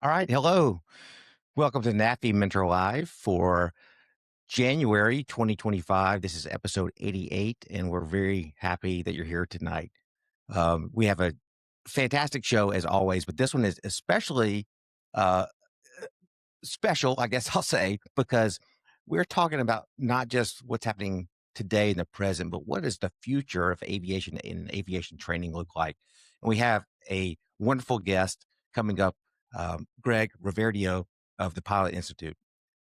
All right. Hello. Welcome to NAFI Mentor Live for January 2025. This is episode 88, and we're very happy that you're here tonight. We have a fantastic show as always, but this one is especially uh, special, I guess I'll say, because we're talking about not just what's happening today in the present, but what does the future of aviation and aviation training look like? And we have a wonderful guest coming up, Greg Reverdiau of the Pilot Institute.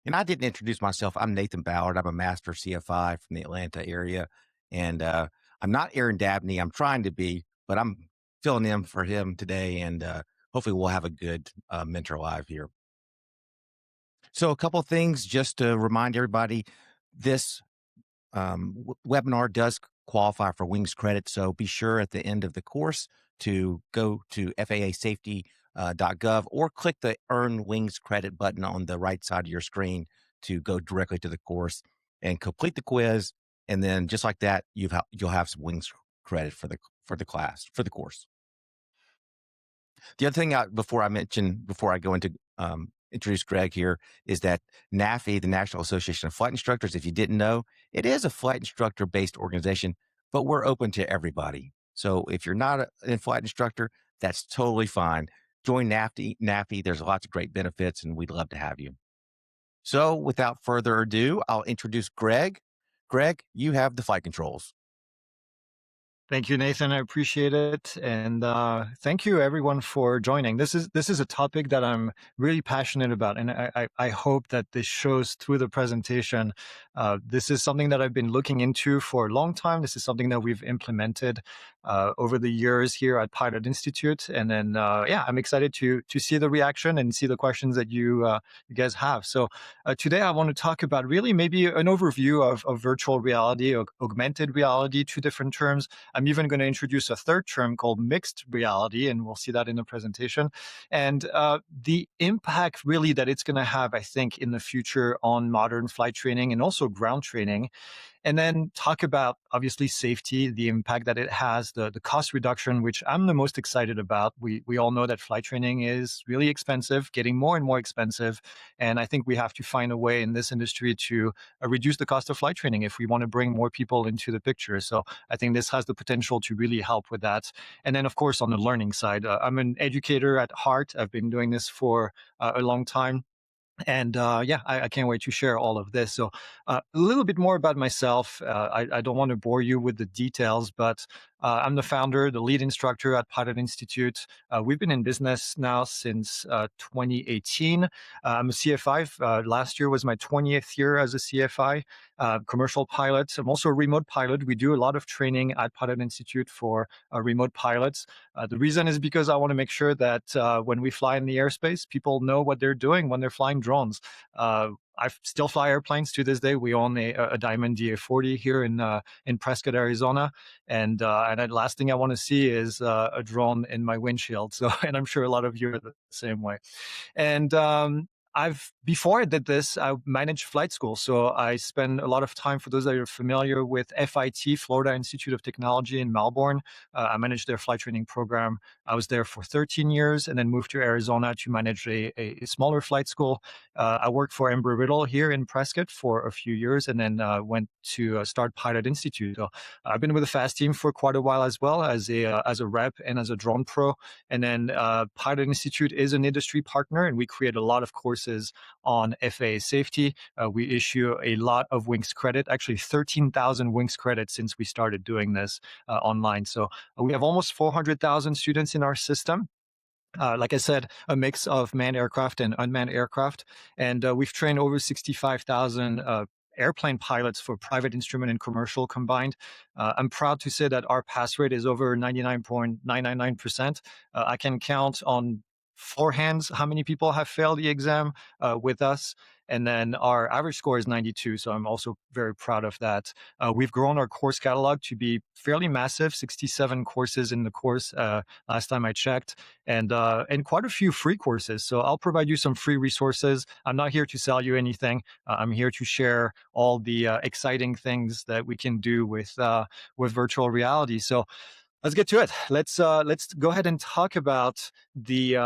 And I didn't introduce myself. I'm Nathan Ballard. I'm a master CFI from the Atlanta area. And I'm not Aaron Dabney. I'm trying to be, but I'm filling in for him today. And hopefully we'll have a good mentor live here. So a couple of things just to remind everybody, this webinar does qualify for Wings credit. So be sure at the end of the course to go to FAAsafety.gov or click the Earn Wings credit button on the right side of your screen to go directly to the course and complete the quiz. And then just like that, you'll have some Wings credit for the class, for the course. The other thing before I go into introduce Greg here is that NAFI, the National Association of Flight Instructors, if you didn't know, it is a flight instructor based organization, but we're open to everybody. So if you're not a flight instructor, that's totally fine. Join NAFI. There's lots of great benefits, and we'd love to have you. So without further ado, I'll introduce Greg. Greg, you have the flight controls. Thank you, Nathan. I appreciate it, and thank you, everyone, for joining. This is a topic that I'm really passionate about, and I hope that this shows through the presentation. This is something that I've been looking into for a long time. This is something that we've implemented over the years here at Pilot Institute, and then I'm excited to see the reaction and see the questions that you guys have. So today I want to talk about really maybe an overview of virtual reality, or augmented reality, two different terms. I'm even going to introduce a third term called mixed reality, and we'll see that in the presentation. And the impact really that it's going to have, I think, in the future on modern flight training and also ground training. And then talk about, obviously, safety, the impact that it has, the cost reduction, which I'm the most excited about. We all know that flight training is really expensive, getting more and more expensive. And I think we have to find a way in this industry to reduce the cost of flight training if we want to bring more people into the picture. So I think this has the potential to really help with that. And then, of course, on the learning side, I'm an educator at heart. I've been doing this for a long time. And I can't wait to share all of this. So a little bit more about myself. I don't want to bore you with the details, but I'm the founder, the lead instructor at Pilot Institute. We've been in business now since 2018. I'm a CFI. Last year was my 20th year as a CFI, commercial pilot. I'm also a remote pilot. We do a lot of training at Pilot Institute for remote pilots. The reason is because I want to make sure that when we fly in the airspace, people know what they're doing when they're flying drones. I still fly airplanes to this day. We own a Diamond DA-40 here in Prescott, Arizona, and the last thing I want to see is a drone in my windshield. So, and I'm sure a lot of you are the same way. And before I did this, I managed flight school. So I spent a lot of time, for those that are familiar with FIT, Florida Institute of Technology in Melbourne. I managed their flight training program. I was there for 13 years and then moved to Arizona to manage a smaller flight school. I worked for Embry-Riddle here in Prescott for a few years and then went to start Pilot Institute. So I've been with the FAST team for quite a while as well, as a rep and as a drone pro. And then Pilot Institute is an industry partner, and we create a lot of courses on FAA safety. We issue a lot of Wings credit, actually 13,000 Wings credits since we started doing this online. So we have almost 400,000 students in our system. Like I said, a mix of manned aircraft and unmanned aircraft. And we've trained over 65,000 airplane pilots for private instrument and commercial combined. I'm proud to say that our pass rate is over 99.999%. I can count on four hands how many people have failed the exam with us. And then our average score is 92. So I'm also very proud of that. We've grown our course catalog to be fairly massive, 67 courses in the course last time I checked, and quite a few free courses. So I'll provide you some free resources. I'm not here to sell you anything. I'm here to share all the exciting things that we can do with virtual reality. So Let's get to it. Let's go ahead and talk about the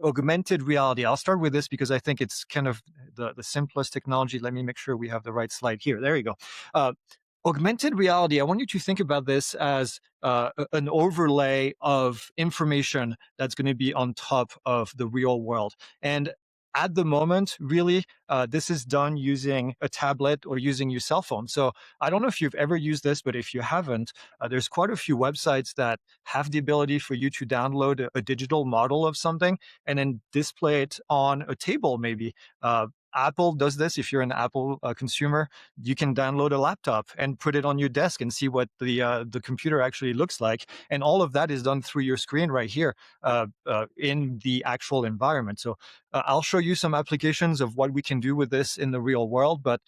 augmented reality. I'll start with this because I think it's kind of the simplest technology. Let me make sure we have the right slide here. There you go. Uh, Augmented reality. I want you to think about this as an overlay of information that's going to be on top of the real world. And at the moment, really, this is done using a tablet or using your cell phone. So I don't know if you've ever used this, but if you haven't, there's quite a few websites that have the ability for you to download a digital model of something and then display it on a table, maybe. Apple does this. If you're an Apple consumer, you can download a laptop and put it on your desk and see what the computer actually looks like. And all of that is done through your screen right here in the actual environment. So I'll show you some applications of what we can do with this in the real world, but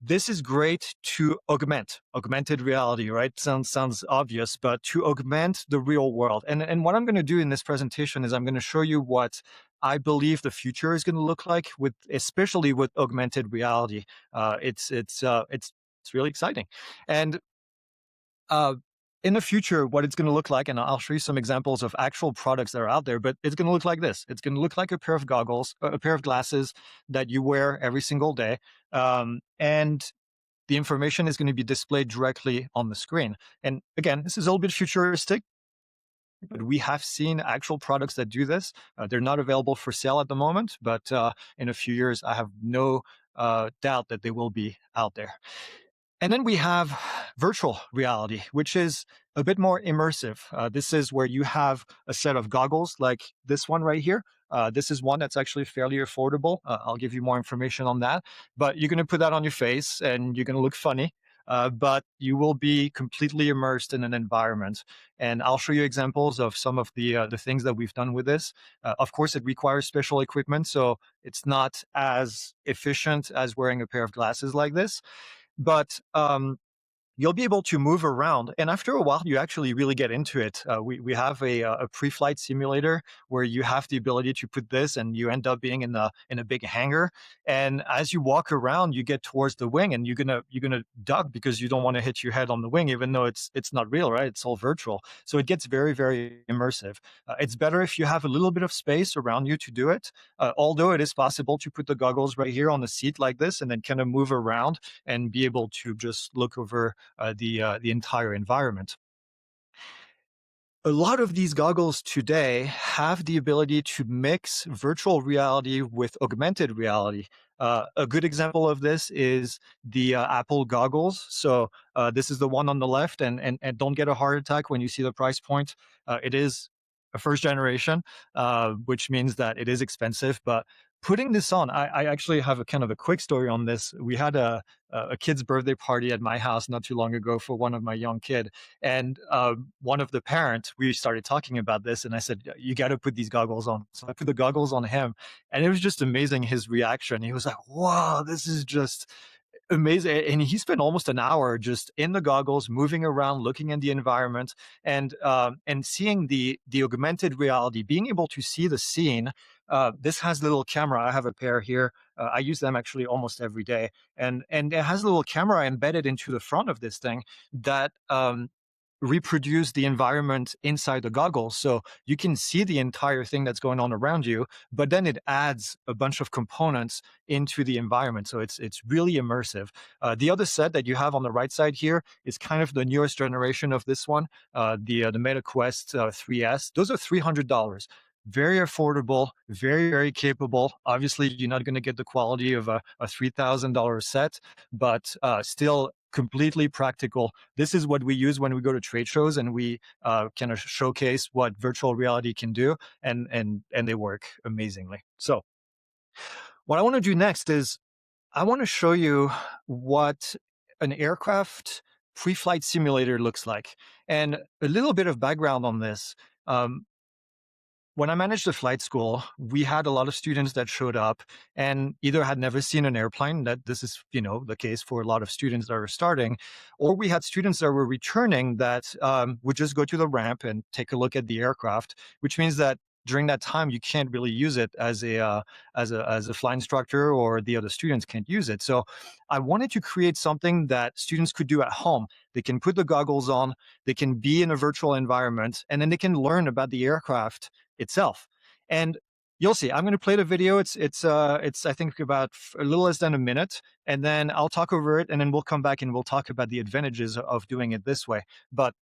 this is great to augmented reality, right? Sounds obvious, but to augment the real world. And what I'm going to do in this presentation is I'm going to show you what I believe the future is going to look like with, especially with augmented reality. It's really exciting, and uh, in the future, what it's going to look like, and I'll show you some examples of actual products that are out there, but it's going to look like this. It's going to look like a pair of goggles, a pair of glasses that you wear every single day. And the information is going to be displayed directly on the screen. And again, this is a little bit futuristic, but we have seen actual products that do this. They're not available for sale at the moment, but in a few years, I have no doubt that they will be out there. And then we have virtual reality, which is a bit more immersive. This is where you have a set of goggles like this one right here. This is one that's actually fairly affordable. I'll give you more information on that. But you're going to put that on your face and you're going to look funny. But you will be completely immersed in an environment. And I'll show you examples of some of the things that we've done with this. Of course, it requires special equipment, so it's not as efficient as wearing a pair of glasses like this. But you'll be able to move around, and after a while, you actually really get into it. We have a pre-flight simulator where you have the ability to put this, and you end up being in a big hangar. And as you walk around, you get towards the wing, and you're gonna duck because you don't want to hit your head on the wing, even though it's not real, right? It's all virtual, so it gets very very immersive. It's better if you have a little bit of space around you to do it. Although it is possible to put the goggles right here on the seat like this, and then kind of move around and be able to just look over the entire environment. A lot of these goggles today have the ability to mix virtual reality with augmented reality. A good example of this is the Apple goggles. So this is the one on the left, and don't get a heart attack when you see the price point. It is a first generation, which means that it is expensive. But putting this on, I actually have a kind of a quick story on this. We had a kid's birthday party at my house not too long ago for one of my young kid, and one of the parents, we started talking about this, and I said, you got to put these goggles on. So I put the goggles on him, and it was just amazing, his reaction. He was like, wow, this is just amazing. And he spent almost an hour just in the goggles, moving around, looking at the environment, and seeing the augmented reality, being able to see the scene. This has a little camera. I have a pair here. I use them actually almost every day, and it has a little camera embedded into the front of this thing that reproduce the environment inside the goggles, so you can see the entire thing that's going on around you, but then it adds a bunch of components into the environment, so it's really immersive. The other set that you have on the right side here is kind of the newest generation of this one, the Meta Quest 3S. Those are $300. Very affordable, very very capable. Obviously you're not going to get the quality of a $3,000 set, but still completely practical. This is what we use when we go to trade shows, and we kind of showcase what virtual reality can do, and they work amazingly. So what I want to do next is I want to show you what an aircraft pre-flight simulator looks like, and a little bit of background on this. When I managed the flight school, we had a lot of students that showed up and either had never seen an airplane, that this is, the case for a lot of students that are starting, or we had students that were returning that would just go to the ramp and take a look at the aircraft, which means that during that time you can't really use it as a flight instructor, or the other students can't use it. So I wanted to create something that students could do at home. They can put the goggles on, they can be in a virtual environment, and then they can learn about the aircraft itself. And you'll see. I'm going to play the video. It's I think about a little less than a minute, and then I'll talk over it, and then we'll come back and we'll talk about the advantages of doing it this way. But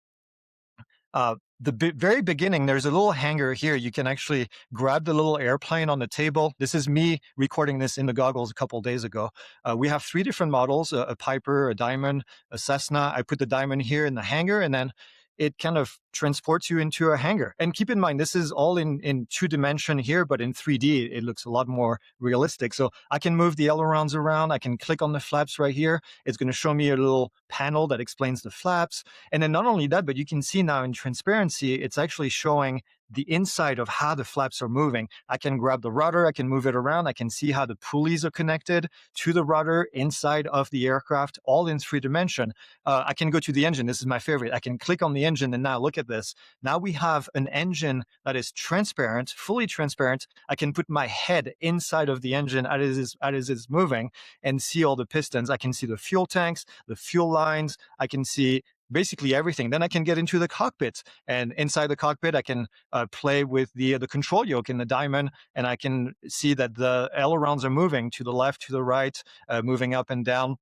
very beginning, there's a little hanger here. You can actually grab the little airplane on the table. This is me recording this in the goggles a couple of days ago. We have three different models: a Piper, a Diamond, a Cessna. I put the Diamond here in the hanger, and then it kind of transports you into a hangar. And keep in mind, this is all in 2D here, but in 3D, it looks a lot more realistic. So I can move the ailerons around. I can click on the flaps right here. It's going to show me a little panel that explains the flaps. And then not only that, but you can see now in transparency, it's actually showing the inside of how the flaps are moving. I can grab the rudder, I can move it around, I can see how the pulleys are connected to the rudder inside of the aircraft, all in 3D. I can go to the engine. This is my favorite. I can click on the engine, and now look at this. Now we have an engine that is transparent, fully transparent. I can put my head inside of the engine as it is moving and see all the pistons. I can see the fuel tanks, the fuel lines. I can see basically everything. Then I can get into the cockpit, and inside the cockpit, I can play with the control yoke in the Diamond, and I can see that the ailerons are moving to the left, to the right, moving up and down.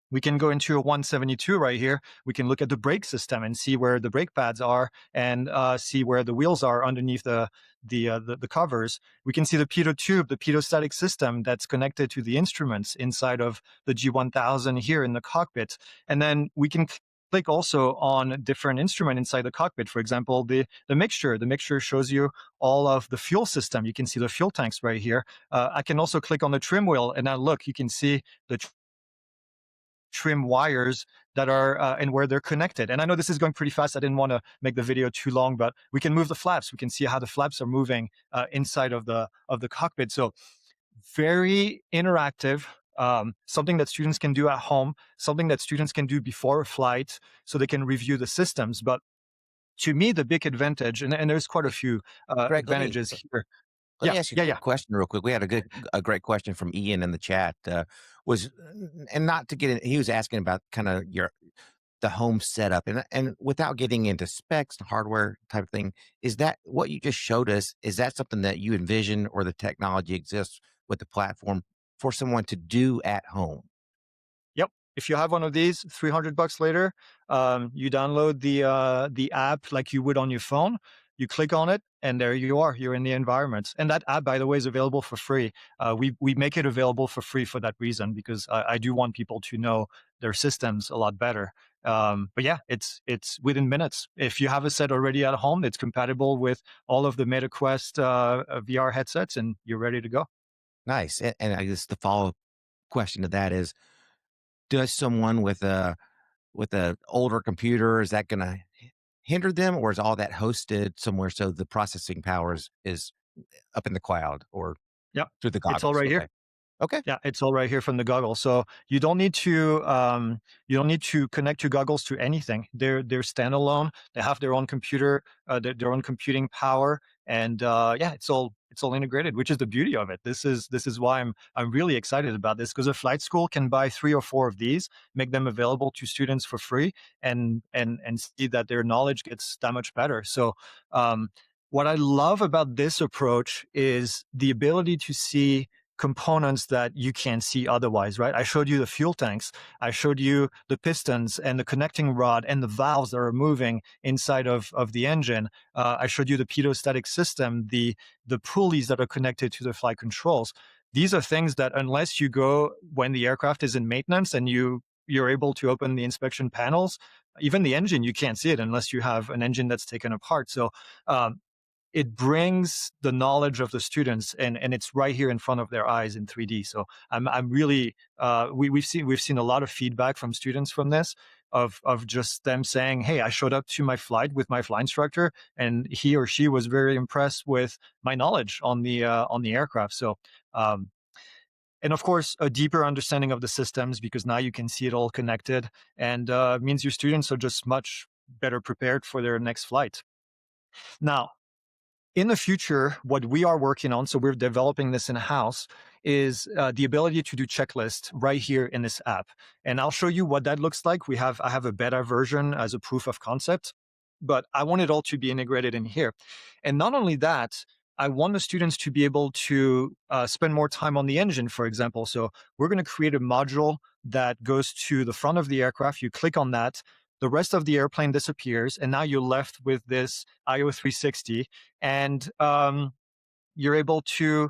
We can go into a 172 right here. We can look at the brake system and see where the brake pads are, and see where the wheels are underneath the covers. We can see the pitot tube, the pitot-static system that's connected to the instruments inside of the G1000 here in the cockpit. And then we can click also on different instrument inside the cockpit. For example, the mixture. The mixture shows you all of the fuel system. You can see the fuel tanks right here. I can also click on the trim wheel, and now look, you can see the trim wires that are and where they're connected. And I know this is going pretty fast. I didn't want to make the video too long, but we can move the flaps. We can see how the flaps are moving inside of the cockpit. So very interactive. Something that students can do at home, something that students can do before a flight, so they can review the systems. But to me, the big advantage, and there's quite a few Greg, advantages here. let Yeah, me ask you yeah, a yeah. quick question real quick. We had a great question from Ian in the chat. Was and not to get in, he was asking about kind of the home setup, and without getting into specs, hardware type of thing. Is that what you just showed us? Is that something that you envision, or the technology exists with the platform for someone to do at home? Yep. If you have one of these, $300 later, you download the app like you would on your phone. You click on it, and there you are. You're in the environment. And that app, by the way, is available for free. We make it available for free for that reason, because I do want people to know their systems a lot better. But yeah, it's within minutes. If you have a set already at home, it's compatible with all of the MetaQuest VR headsets, and you're ready to go. Nice. And I guess the follow question to that is: does someone with a older computer, is that going to hinder them, or is all that hosted somewhere so the processing power is up in the cloud or Yep. through the It's all goggles? right here. Okay. Okay. Yeah, it's all right here from the goggles. So you don't need to connect your goggles to anything. They're standalone. They have their own computer, their own computing power, and yeah, it's all integrated, which is the beauty of it. This is why I'm really excited about this, because a flight school can buy 3 or 4 of these, make them available to students for free, and see that their knowledge gets that much better. So what I love about this approach is the ability to see components that you can't see otherwise, right? I showed you the fuel tanks. I showed you the pistons and the connecting rod and the valves that are moving inside of the engine. I showed you the pitot-static system, the pulleys that are connected to the flight controls. These are things that, unless you go when the aircraft is in maintenance and you're able to open the inspection panels, even the engine, you can't see it unless you have an engine that's taken apart. So it brings the knowledge of the students, and it's right here in front of their eyes in 3D. So I'm really we've seen a lot of feedback from students from this, of just them saying, hey, I showed up to my flight with my flight instructor, and he or she was very impressed with my knowledge on the aircraft. So and of course, a deeper understanding of the systems, because now you can see it all connected, and means your students are just much better prepared for their next flight. Now, in the future, what we are working on, so we're developing this in house, is the ability to do checklists right here in this app. And I'll show you what that looks like. I have a beta version as a proof of concept, but I want it all to be integrated in here. And not only that, I want the students to be able to spend more time on the engine, for example. So we're going to create a module that goes to the front of the aircraft. You click on that, the rest of the airplane disappears, and now you're left with this IO 360. And you're able to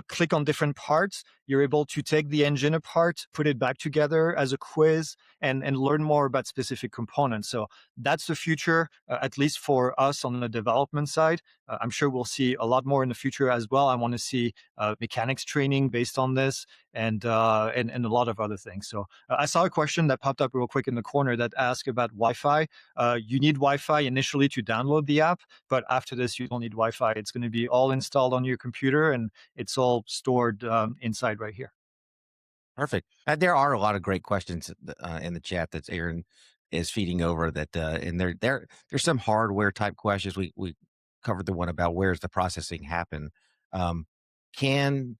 click on different parts. You're able to take the engine apart, put it back together as a quiz, and learn more about specific components. So that's the future, at least for us on the development side. I'm sure we'll see a lot more in the future as well. I want to see mechanics training based on this, and a lot of other things. So I saw a question that popped up real quick in the corner that asked about Wi-Fi. You need Wi-Fi initially to download the app, but after this, you don't need Wi-Fi. It's going to be all installed on your computer, and it's all stored inside right here. Perfect. There are a lot of great questions in the chat that Aaron is feeding over. And there's some hardware type questions. We covered the one about where's the processing happen. Um, can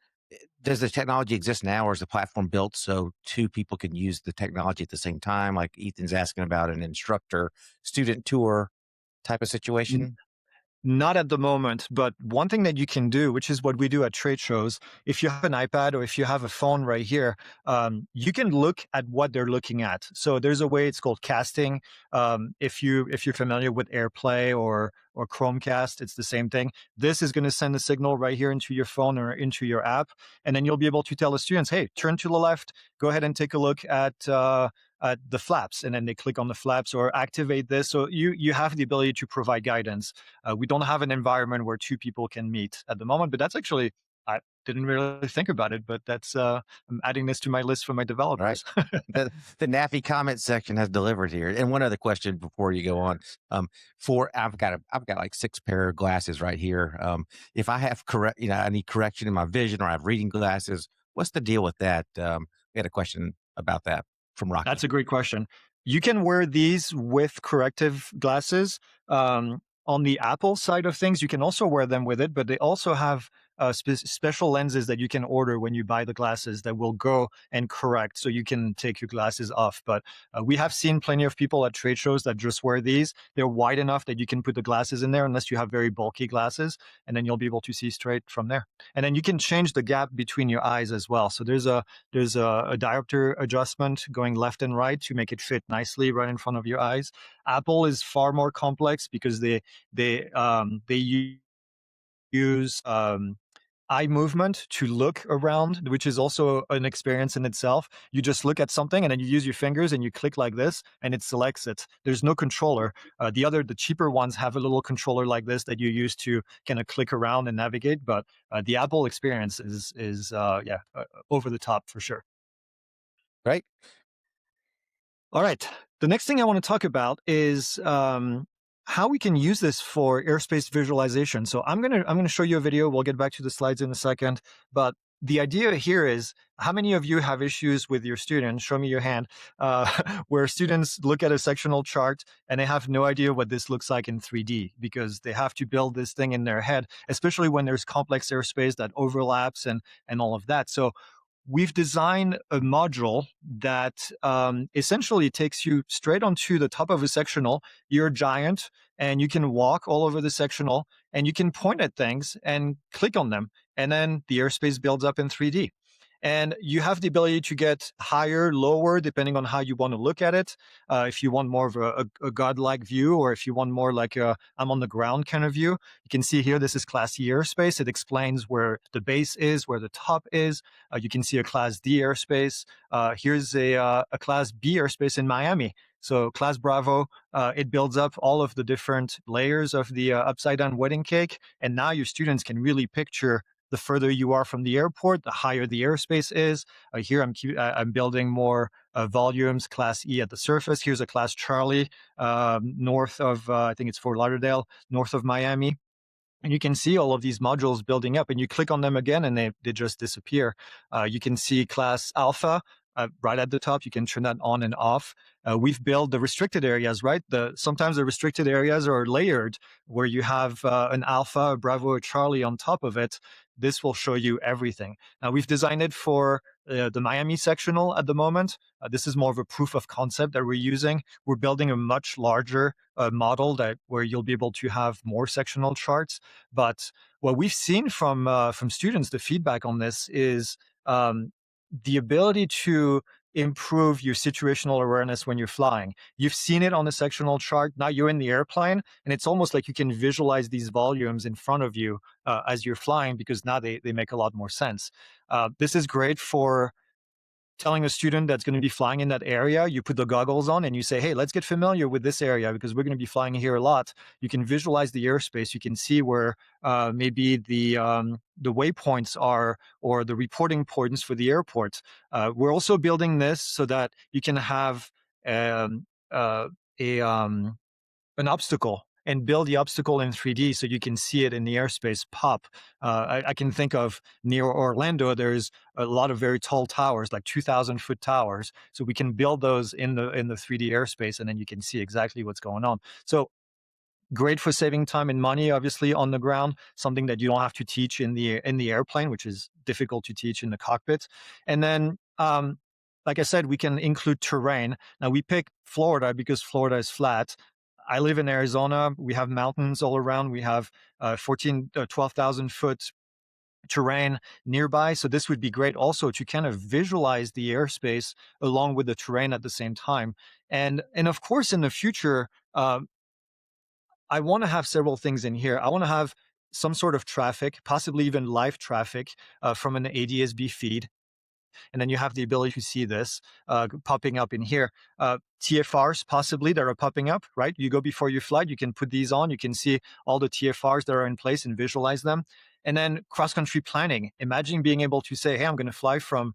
does the technology exist now, or is the platform built so two people can use the technology at the same time? Like Ethan's asking about an instructor student tour type of situation. Not at the moment, but one thing that you can do, which is what we do at trade shows, if you have an iPad or if you have a phone right here, you can look at what they're looking at. So there's a way, it's called casting. If you're familiar with AirPlay or Chromecast, it's the same thing. This is going to send a signal right here into your phone or into your app, and then you'll be able to tell the students, "Hey, turn to the left. Go ahead and take a look at the flaps," and then they click on the flaps or activate this. So you have the ability to provide guidance. We don't have an environment where two people can meet at the moment, but that's actually, I didn't really think about it, but that's I'm adding this to my list for my Right. developers. The NAFI comment section has delivered here. And one other question before you go on. For I've got like 6 pair of glasses right here. If I have I need correction in my vision, or I have reading glasses, what's the deal with that? We had a question about that from That's Rocky. a great question. You can wear these with corrective glasses. On the Apple side of things, you can also wear them with it, but they also have special lenses that you can order when you buy the glasses that will go and correct, so you can take your glasses off. But we have seen plenty of people at trade shows that just wear these. They're wide enough that you can put the glasses in there, unless you have very bulky glasses, and then you'll be able to see straight from there. And then you can change the gap between your eyes as well. So there's a diopter adjustment going left and right to make it fit nicely right in front of your eyes. Apple is far more complex because they use eye movement to look around, which is also an experience in itself. You just look at something and then you use your fingers and you click like this and it selects it. There's no controller. The cheaper ones have a little controller like this that you use to kind of click around and navigate. But the Apple experience is over the top for sure. Right? All right. The next thing I want to talk about is how we can use this for airspace visualization. So I'm gonna show you a video. We'll get back to the slides in a second. But the idea here is, how many of you have issues with your students? Show me your hand. Where students look at a sectional chart and they have no idea what this looks like in 3D, because they have to build this thing in their head, especially when there's complex airspace that overlaps and all of that. So we've designed a module that essentially takes you straight onto the top of a sectional. You're a giant and you can walk all over the sectional and you can point at things and click on them. And then the airspace builds up in 3D. And you have the ability to get higher, lower, depending on how you want to look at it. If you want more of a godlike view, or if you want more like a I'm on the ground kind of view, you can see here, this is Class E airspace. It explains where the base is, where the top is. You can see a Class D airspace. Here's a Class B airspace in Miami. So Class Bravo, it builds up all of the different layers of the upside down wedding cake. And now your students can really picture the further you are from the airport, the higher the airspace is. Here I'm building more volumes, Class E at the surface. Here's a Class Charlie north of, I think it's Fort Lauderdale, north of Miami. And you can see all of these modules building up, and you click on them again and they just disappear. You can see Class Alpha. right at the top. You can turn that on and off. We've built the restricted areas, right? Sometimes the restricted areas are layered, where you have an Alpha, a Bravo, a Charlie on top of it. This will show you everything. Now, we've designed it for the Miami sectional at the moment. This is more of a proof of concept that we're using. We're building a much larger model where you'll be able to have more sectional charts. But what we've seen from students, the feedback on this is the ability to improve your situational awareness when you're flying. You've seen it on the sectional chart. Now you're in the airplane, and it's almost like you can visualize these volumes in front of you as you're flying, because now they make a lot more sense. This is great for telling a student that's going to be flying in that area. You put the goggles on and you say, hey, let's get familiar with this area because we're going to be flying here a lot. You can visualize the airspace. You can see where maybe the waypoints are, or the reporting points for the airport. We're also building this so that you can have um, a an obstacle and build the obstacle in 3D so you can see it in the airspace pop. I can think of near Orlando, there's a lot of very tall towers, like 2,000-foot towers. So we can build those in the 3D airspace, and then you can see exactly what's going on. So great for saving time and money, obviously, on the ground, something that you don't have to teach in the airplane, which is difficult to teach in the cockpit. And then like I said, we can include terrain. Now, we pick Florida because Florida is flat. I live in Arizona. We have mountains all around. We have 12,000 foot terrain nearby. So this would be great also to kind of visualize the airspace along with the terrain at the same time. And of course, in the future, I want to have several things in here. I want to have some sort of traffic, possibly even live traffic from an ADS-B feed. And then you have the ability to see this popping up in here. TFRs possibly that are popping up, right? You go before your flight, you can put these on, you can see all the TFRs that are in place and visualize them. And then cross-country planning. Imagine being able to say, hey, I'm going to fly from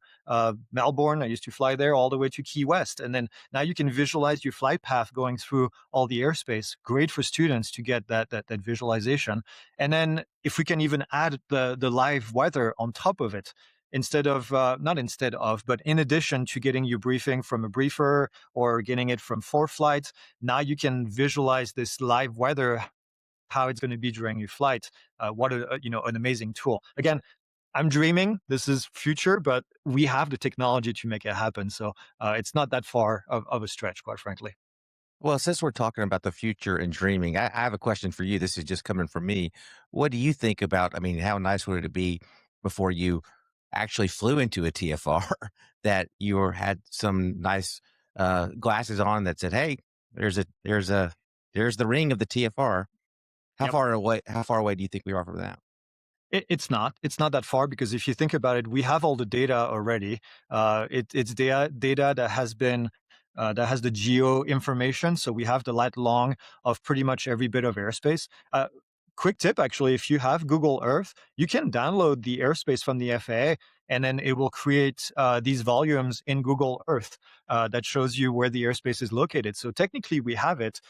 Melbourne. I used to fly there all the way to Key West. And then now you can visualize your flight path going through all the airspace. Great for students to get that visualization. And then if we can even add the live weather on top of it, but in addition to getting your briefing from a briefer or getting it from ForeFlight, now you can visualize this live weather, how it's going to be during your flight. What an amazing tool. Again, I'm dreaming. This is future, but we have the technology to make it happen. So it's not that far of a stretch, quite frankly. Well, since we're talking about the future and dreaming, I have a question for you. This is just coming from me. What do you think about? I mean, how nice would it be before you actually flew into a TFR that had some nice glasses on that said, "Hey, there's the ring of the TFR." Yep. How far away do you think we are from that? It's not. It's not that far, because if you think about it, we have all the data already. It's data that has the geo information. So we have the lat long of pretty much every bit of airspace. Quick tip, actually, if you have Google Earth, you can download the airspace from the FAA, and then it will create these volumes in Google Earth that shows you where the airspace is located. So technically, we have it.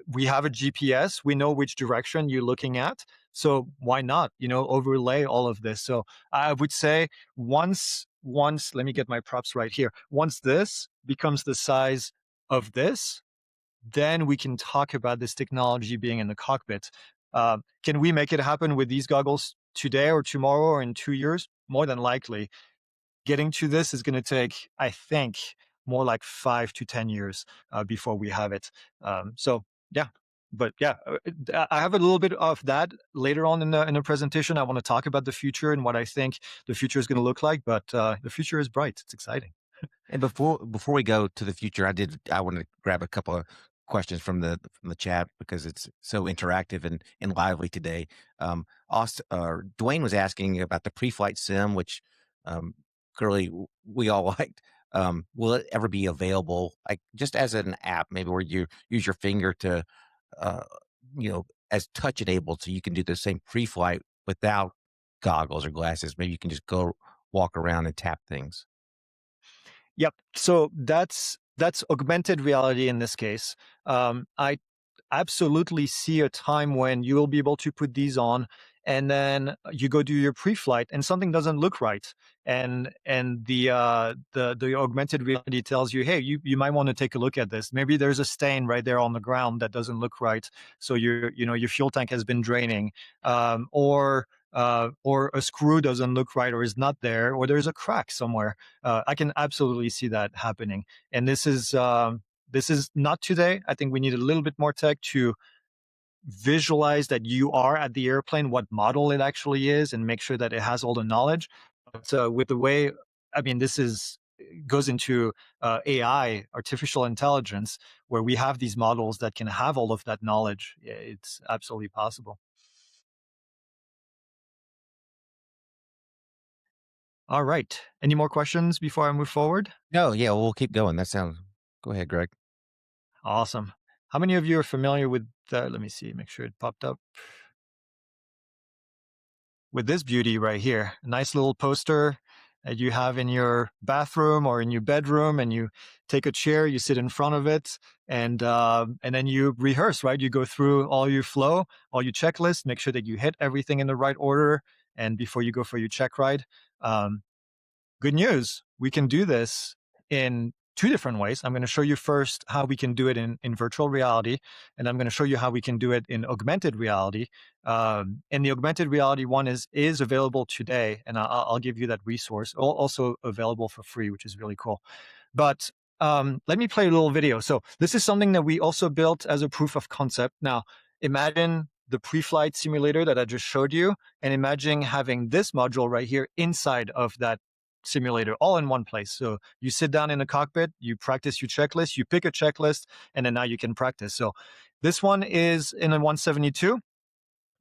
We have a GPS. We know which direction you're looking at. So why not, overlay all of this? So I would say once, let me get my props right here. Once this becomes the size of this, then we can talk about this technology being in the cockpit. Can we make it happen with these goggles today or tomorrow or in 2 years? More than likely. Getting to this is going to take, I think, more like 5 to 10 years before we have it. So yeah, but yeah, I have a little bit of that later on in the presentation. I want to talk about the future and what I think the future is going to look like. But the future is bright. It's exciting. And before we go to the future, I want to grab a couple of questions from the chat because it's so interactive and lively today. Dwayne was asking about the pre-flight sim, which um, clearly we all liked. Will it ever be available, like just as an app, maybe where you use your finger to, uh, as touch enabled, so you can do the same pre-flight without goggles or glasses? Maybe you can just go walk around and tap things. Yep. So that's augmented reality in this case. I absolutely see a time when you will be able to put these on and then you go do your pre-flight and something doesn't look right, and the augmented reality tells you, hey, you might want to take a look at this. Maybe there's a stain right there on the ground that doesn't look right, so your fuel tank has been draining, or a screw doesn't look right or is not there, or there's a crack somewhere. I can absolutely see that happening, and this is not today. I think we need a little bit more tech to visualize that you are at the airplane, what model it actually is, and make sure that it has all the knowledge. But with the way, I mean, this is goes into AI, artificial intelligence, where we have these models that can have all of that knowledge. It's absolutely possible. All right. Any more questions before I move forward? No, yeah, we'll keep going. That sounds. Go ahead, Greg. Awesome. How many of you are familiar with? Let me see. Make sure it popped up. With this beauty right here. A nice little poster that you have in your bathroom or in your bedroom, and you take a chair, you sit in front of it, and then you rehearse, right? You go through all your flow, all your checklists, make sure that you hit everything in the right order, and before you go for your check ride. Um, Good news, we can do this in two different ways. I'm going to show you first how we can do it in virtual reality, and I'm going to show you how we can do it in augmented reality. And the augmented reality one is available today, and I'll give you that resource. Also available for free, which is really cool. But let me play a little video. So this is something that we also built as a proof of concept. Now, imagine the pre-flight simulator that I just showed you, and imagine having this module right here inside of that simulator, all in one place. So you sit down in the cockpit, you practice your checklist, you pick a checklist, and then now you can practice. So this one is in a 172.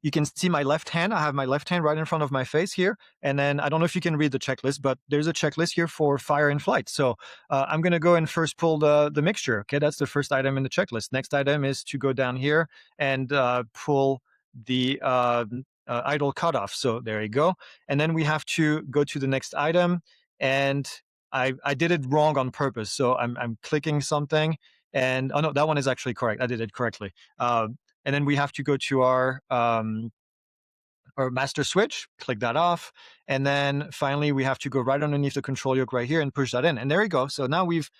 You can see my left hand. I have my left hand right in front of my face here. And then I don't know if you can read the checklist, but there's a checklist here for fire and flight. So I'm going to go and first pull the mixture. Okay, that's the first item in the checklist. Next item is to go down here and pull the idle cutoff. So there you go. And then we have to go to the next item. And I did it wrong on purpose. So I'm clicking something. And oh no, that one is actually correct. I did it correctly. And then we have to go to our master switch, click that off. And then finally, we have to go right underneath the control yoke right here and push that in. And there you go. So now we've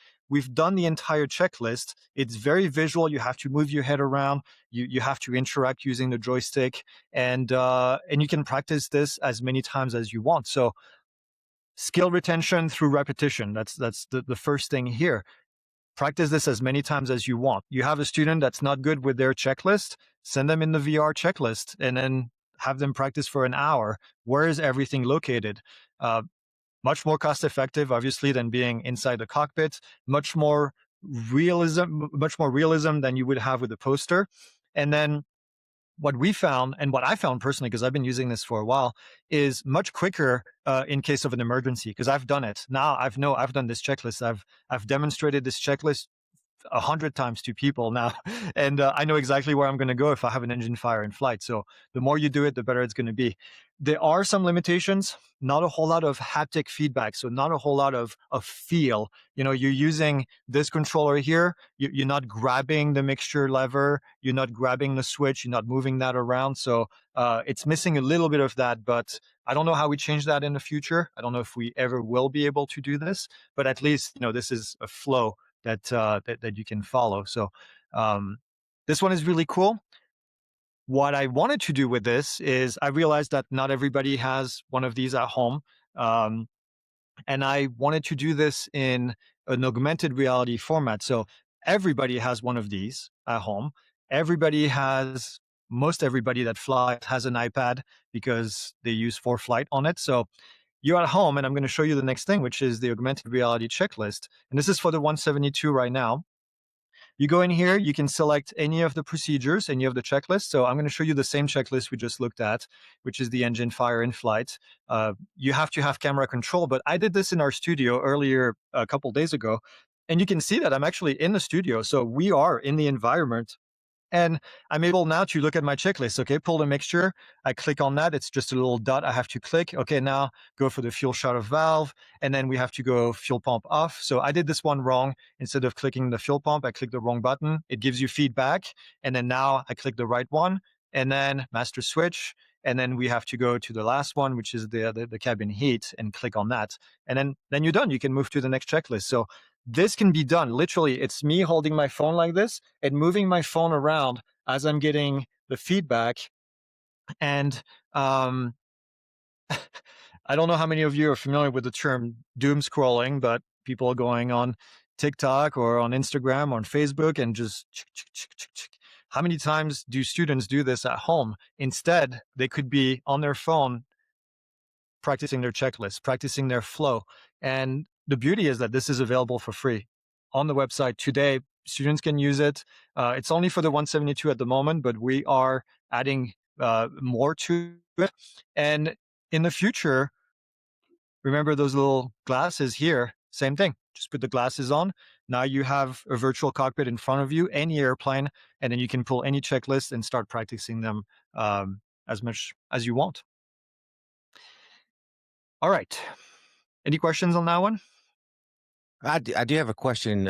done the entire checklist. It's very visual. You have to move your head around. You have to interact using the joystick, and you can practice this as many times as you want. So skill retention through repetition. That's the first thing here. Practice this as many times as you want. You have a student that's not good with their checklist, send them in the VR checklist and then have them practice for an hour. Where is everything located? Much more cost effective, obviously, than being inside the cockpit. Much more realism than you would have with a poster. And then what we found, and what I found personally, because I've been using this for a while, is much quicker in case of an emergency. Because I've done it. Now I've done this checklist. I've demonstrated this checklist 100 times to people now, and I know exactly where I'm going to go if I have an engine fire in flight. So the more you do it, the better it's going to be. There are some limitations, not a whole lot of haptic feedback, so not a whole lot of feel. You're using this controller here. You're not grabbing the mixture lever. You're not grabbing the switch. You're not moving that around. So it's missing a little bit of that, but I don't know how we change that in the future. I don't know if we ever will be able to do this, but at least, this is a flow that you can follow. So this one is really cool. What I wanted to do with this is I realized that not everybody has one of these at home. And I wanted to do this in an augmented reality format. So everybody has one of these at home. Most everybody that flies has an iPad because they use for flight on it. So you're at home, and I'm going to show you the next thing, which is the augmented reality checklist. And this is for the 172 right now. You go in here, you can select any of the procedures, any of the checklists. So I'm going to show you the same checklist we just looked at, which is the engine fire in flight. You have to have camera control, but I did this in our studio earlier a couple days ago. And you can see that I'm actually in the studio. So we are in the environment. And I'm able now to look at my checklist. Okay, pull the mixture. I click on that. It's just a little dot I have to click. Okay, now go for the fuel shutoff valve. And then we have to go fuel pump off. So I did this one wrong. Instead of clicking the fuel pump, I clicked the wrong button. It gives you feedback. And then now I click the right one. And then master switch. and then we have to go to the last one, which is the cabin heat, and click on that, and then you're done. You can move to the next checklist. So this can be done literally. It's me holding my phone like this and moving my phone around as I'm getting the feedback. And I don't know how many of you are familiar with the term doom scrolling, but people are going on TikTok or on Instagram or on Facebook and just how many times do students do this at home? Instead, they could be on their phone practicing their checklist, practicing their flow. And the beauty is that this is available for free on the website today. Students can use it. It's only for the 172 at the moment, but we are adding more to it. And in the future, remember those little glasses here? Same thing. Just put the glasses on. Now you have a virtual cockpit in front of you, any airplane, and then you can pull any checklist and start practicing them as much as you want. All right. Any questions on that one? I do have a question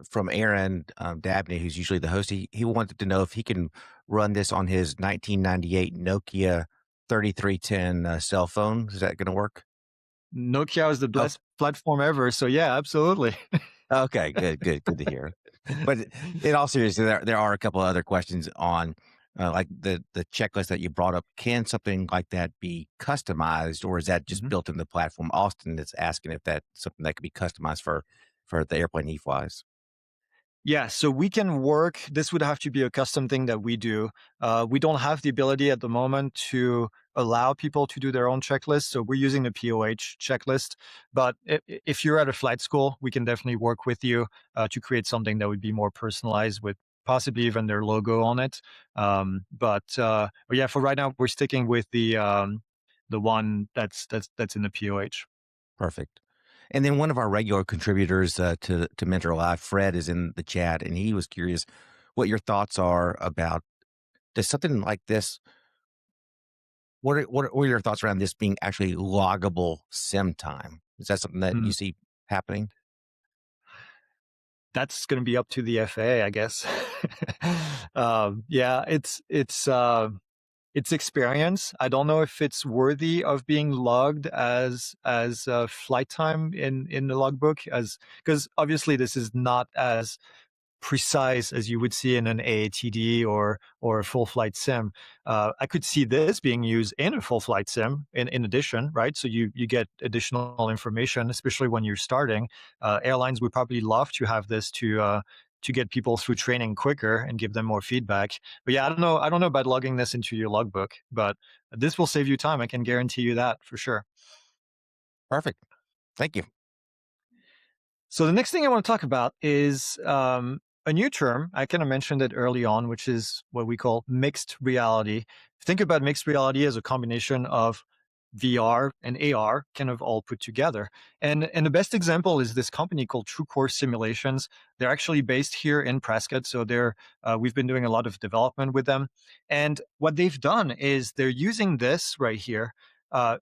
from Aaron Dabney, who's usually the host. He wanted to know if he can run this on his 1998 Nokia 3310 cell phone. Is that going to work? Nokia is the Oh, best platform ever. So yeah, absolutely. okay, good to hear. But in all seriousness, there are a couple of other questions on like the checklist that you brought up. Can something like that be customized, or is that just Mhm. built into the platform? Austin is asking if that's something that could be customized for the airplane he flies. Yeah, so we can work. This would have to be a custom thing that we do. We don't have the ability at the moment to allow people to do their own checklist. So we're using the POH checklist. But if you're at a flight school, we can definitely work with you to create something that would be more personalized with possibly even their logo on it. But yeah, for right now, we're sticking with the one that's in the POH. Perfect. And then one of our regular contributors to Mentor Live, Fred, is in the chat, and he was curious what your thoughts are about does something like this. What are your thoughts around this being actually loggable sim time? Is that something that you see happening? That's going to be up to the FAA, I guess. Yeah, it's experience. I don't know if it's worthy of being logged as flight time in the logbook, as because obviously this is not as precise as you would see in an AATD or a full flight sim. I could see this being used in a full flight sim in addition, right? So you get additional information, especially when you're starting. Airlines would probably love to have this to get people through training quicker and give them more feedback. But yeah, I don't know about logging this into your logbook, but this will save you time. I can guarantee you that for sure. Perfect. Thank you. So the next thing I want to talk about is a new term. I kind of mentioned it early on, which is what we call mixed reality. Think about mixed reality as a combination of VR and AR kind of all put together. And the best example is this company called True Course Simulations. They're actually based here in Prescott, so we've been doing a lot of development with them. And what they've done is they're using this right here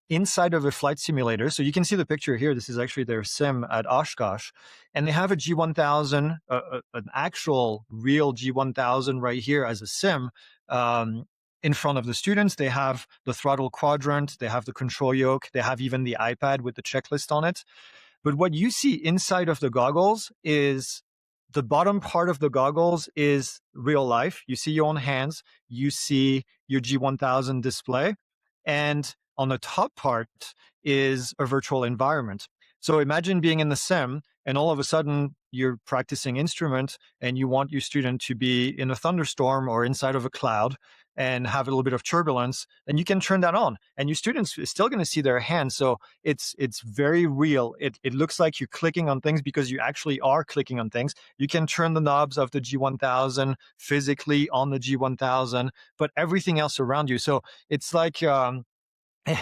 inside of a flight simulator. So you can see the picture here. This is actually their sim at Oshkosh, and they have a G1000, an actual real G1000 right here as a sim. In front of the students, they have the throttle quadrant, they have the control yoke, they have even the iPad with the checklist on it. But what you see inside of the goggles is the bottom part of the goggles is real life. You see your own hands, you see your G1000 display, and on the top part is a virtual environment. So imagine being in the sim and all of a sudden you're practicing instrument and you want your student to be in a thunderstorm or inside of a cloud and have a little bit of turbulence, then you can turn that on and your students is still going to see their hands. So it's very real. It looks like you're clicking on things because you actually are clicking on things. You can turn the knobs of the G1000 physically on the G1000, but everything else around you. So it's like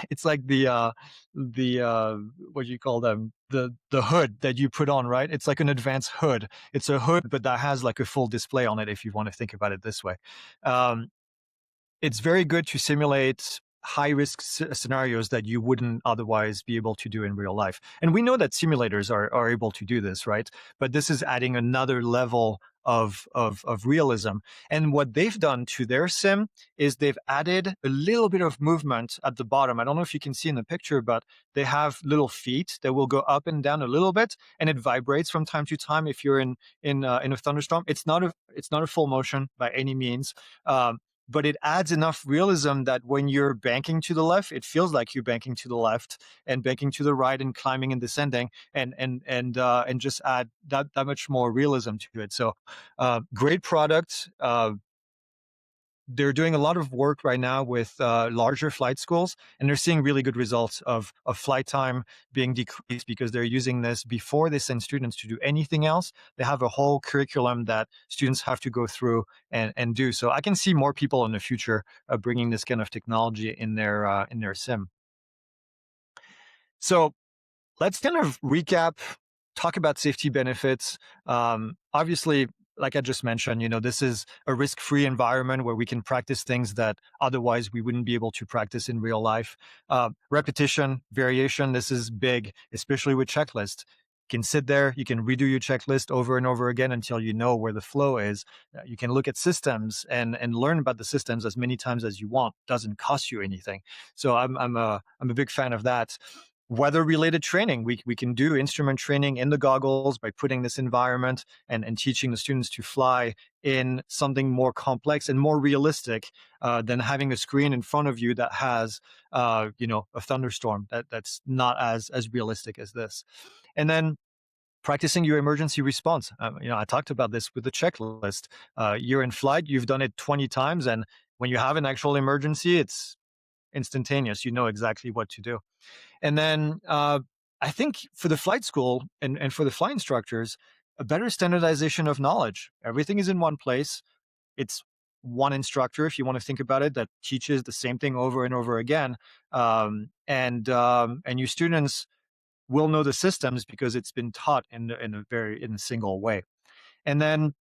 it's like the what do you call them, the hood that you put on, right? It's like an advanced hood. It's a hood but that has like a full display on it, if you want to think about it this way. um, it's very good to simulate high risk scenarios that you wouldn't otherwise be able to do in real life. And we know that simulators are able to do this, right? But this is adding another level of realism. And what they've done to their sim is they've added a little bit of movement at the bottom. I don't know if you can see in the picture, but they have little feet that will go up and down a little bit, and it vibrates from time to time if you're in a thunderstorm. It's not a full motion by any means. But it adds enough realism that when you're banking to the left, it feels like you're banking to the left, and banking to the right, and climbing and descending, and just add that much more realism to it. So, great product. They're doing a lot of work right now with larger flight schools, and they're seeing really good results of flight time being decreased because they're using this before they send students to do anything else. They have a whole curriculum that students have to go through and do. So I can see more people in the future bringing this kind of technology in their sim. So let's kind of recap, talk about safety benefits. Obviously, like I just mentioned, this is a risk-free environment where we can practice things that otherwise we wouldn't be able to practice in real life. Repetition, variation, this is big, especially with checklists. You can sit there, you can redo your checklist over and over again until you know where the flow is. You can look at systems and learn about the systems as many times as you want. Doesn't cost you anything. So I'm a big fan of that. Weather related training. We can do instrument training in the goggles by putting this environment and teaching the students to fly in something more complex and more realistic than having a screen in front of you that has a thunderstorm that's not as realistic as this. And then practicing your emergency response. I talked about this with the checklist. You're in flight, you've done it 20 times, and when you have an actual emergency, it's instantaneous. You know exactly what to do. And then I think for the flight school and for the flight instructors, a better standardization of knowledge. Everything is in one place. It's one instructor, if you want to think about it, that teaches the same thing over and over again. And your students will know the systems because it's been taught in a single way. And then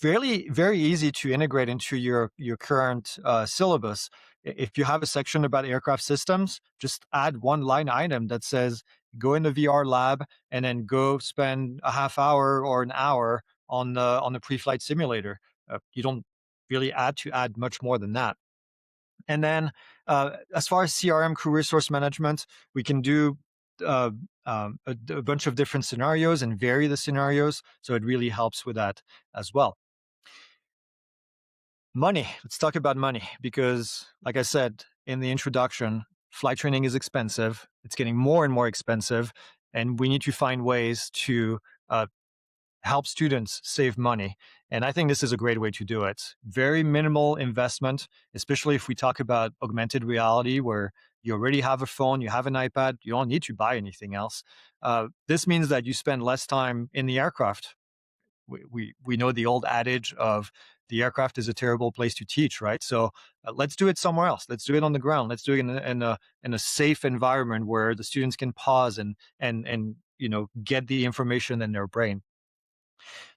very easy to integrate into your current syllabus. If you have a section about aircraft systems, just add one line item that says go in the VR lab and then go spend a half hour or an hour on the pre-flight simulator. You don't really add much more than that. And then as far as CRM, crew resource management, we can do uh, a bunch of different scenarios and vary the scenarios. So it really helps with that as well. Money. Let's talk about money because, like I said in the introduction, flight training is expensive. It's getting more and more expensive, and we need to find ways to help students save money. And I think this is a great way to do it. Very minimal investment, especially if we talk about augmented reality, where you already have a phone, you have an iPad, you don't need to buy anything else. This means that you spend less time in the aircraft. We know the old adage of the aircraft is a terrible place to teach, right? So let's do it somewhere else. Let's do it on the ground. Let's do it in a safe environment where the students can pause and get the information in their brain.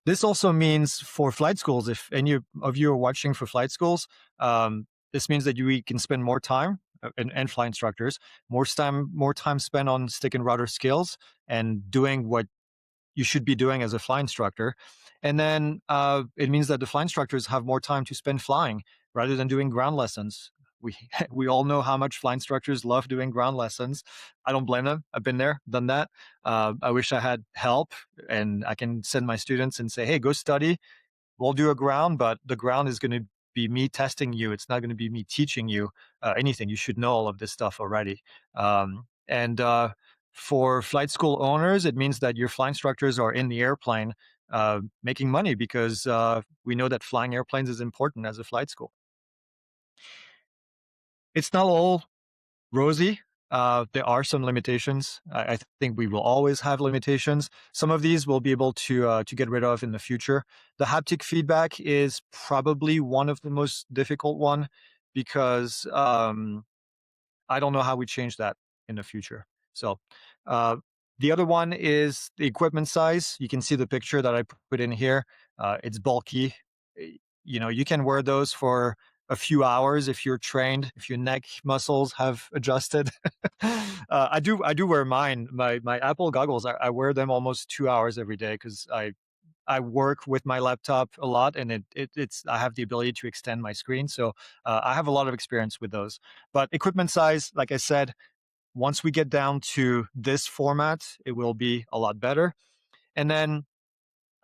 This also means for flight schools, if any of you are watching for flight schools, this means that we can spend more time and flight instructors, more time spent on stick and rudder skills and doing what you should be doing as a flight instructor. And then it means that the flight instructors have more time to spend flying rather than doing ground lessons. We we all know how much flight instructors love doing ground lessons. I don't blame them. I've been there, done that. I wish I had help, and I can send my students and say, "Hey, go study. We'll do a ground, but the ground is going to be me testing you. It's not going to be me teaching you anything. You should know all of this stuff already." And for flight school owners, it means that your flight instructors are in the airplane making money because we know that flying airplanes is important as a flight school. It's not all rosy. There are some limitations. I think we will always have limitations. Some of these we'll be able to get rid of in the future. The haptic feedback is probably one of the most difficult one because I don't know how we change that in the future. So uh, the other one is the equipment size. You can see the picture that I put in here. It's bulky. You can wear those for a few hours if you're trained, if your neck muscles have adjusted. I do wear mine, my Apple goggles. I wear them almost 2 hours every day because I work with my laptop a lot, and it's I have the ability to extend my screen. So I have a lot of experience with those. But equipment size, like I said, once we get down to this format, it will be a lot better. And then